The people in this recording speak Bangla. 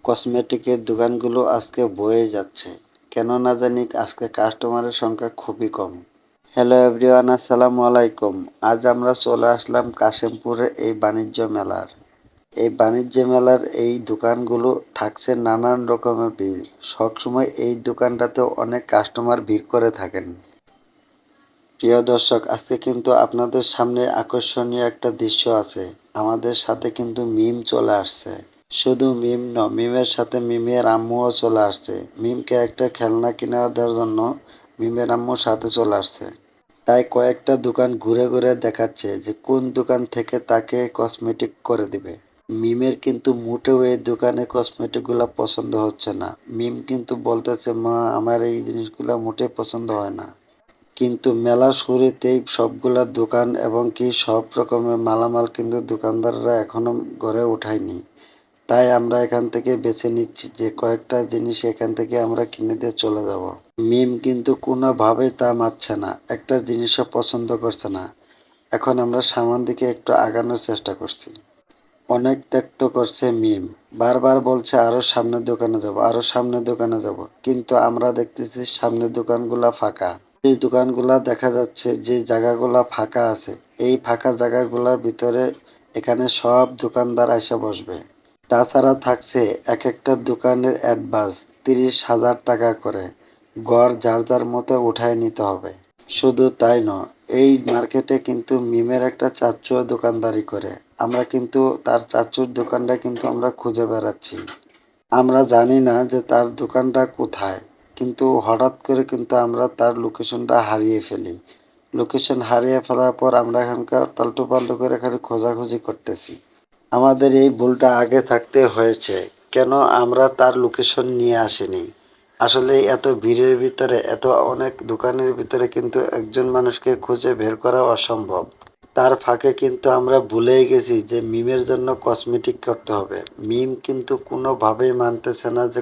কসমেটিকের দোকানগুলো আজকে বয়ে যাচ্ছে, কেন না জানি আজকে কাস্টমারের সংখ্যা খুবই কম। হ্যালো এভরিওয়ান, আসসালামু আলাইকুম। আজ আমরা চলে আসলাম কাশিমপুরের এই বাণিজ্য মেলার। এই বাণিজ্য মেলার এই দোকানগুলো থাকছে নানান রকমের ভিড়। সবসময় এই দোকানটাতে অনেক কাস্টমার ভিড় করে থাকেন। প্রিয় দর্শক, আজকে কিন্তু আপনাদের সামনে আকর্ষণীয় একটা দৃশ্য আছে। আমাদের সাথে কিন্তু মিম চলে আসছে। শুধু মিম ন, মিমের সাথে মিমের আম্মুও চলে আসছে। মিমকে একটা খেলনা কিনে দেওয়ার জন্য মিমের আম্মু সাথে চলে আসছে। তাই কয়েকটা দোকান ঘুরে ঘুরে দেখাচ্ছে যে কোন দোকান থেকে তাকে কসমেটিক করে দিবে। মিমের কিন্তু মোটেও এই দোকানে কসমেটিকগুলো পছন্দ হচ্ছে না। মিম কিন্তু বলতেছে, মা আমার এই জিনিসগুলো মোটেই পছন্দ হয় না। কিন্তু মেলার শুরুতেই সবগুলা দোকান এবং কি সব রকমের মালামাল কিন্তু দোকানদাররা এখনো ঘরে ওঠায়নি। তাই আমরা এখান থেকে বেছে নিচ্ছি যে কয়েকটা জিনিস এখান থেকে আমরা কিনে দিয়ে চলে যাব। মিম কিন্তু কোনোভাবেই তা মানছে না, একটা জিনিসও পছন্দ করছে না। এখন আমরা সামন দিকে একটু আগানোর চেষ্টা করছি। অনেক ত্যাক্ত করছে মিম, বারবার বলছে আরো সামনের দোকানে যাব, আরো সামনের দোকানে যাব, কিন্তু আমরা দেখতেছি সামনের দোকানগুলা ফাঁকা। এই দোকানগুলা দেখা যাচ্ছে যে জায়গাগুলা ফাঁকা আছে, এই ফাঁকা জায়গাগুলোর ভিতরে এখানে সব দোকানদার এসে বসবে। তাছাড়া থাকছে এক একটা দোকানের অ্যাডভান্স 30,000 টাকা করে, গড় যার যার মতো উঠায় নিতে হবে। শুধু তাই নয়, এই মার্কেটে কিন্তু মিমের একটা চাচ্চুও দোকানদারি করে। আমরা কিন্তু তার চাচ্চুর দোকানটা কিন্তু আমরা খুঁজে বেড়াচ্ছি। আমরা জানি না যে তার দোকানটা কোথায়, কিন্তু হঠাৎ করে কিন্তু আমরা তার লোকেশনটা হারিয়ে ফেলি। লোকেশন হারিয়ে ফেলার পর আমরা এখানকার পাল্টু পাল্টু করে এখানে খোঁজাখুঁজি করতেছি। আমাদের এই ভুলটা আগে থাকতে হয়েছে, কেন আমরা তার লোকেশন নিয়ে আসিনি। আসলে এত ভিড়ের ভিতরে, এত অনেক দোকানের ভিতরে কিন্তু একজন মানুষকে খুঁজে বের করা অসম্ভব। তার ফাঁকে কিন্তু আমরা ভুলেই গেছি যে মিমের জন্য কসমেটিক করতে হবে। মিম কিন্তু কোনোভাবেই মানতেছে না যে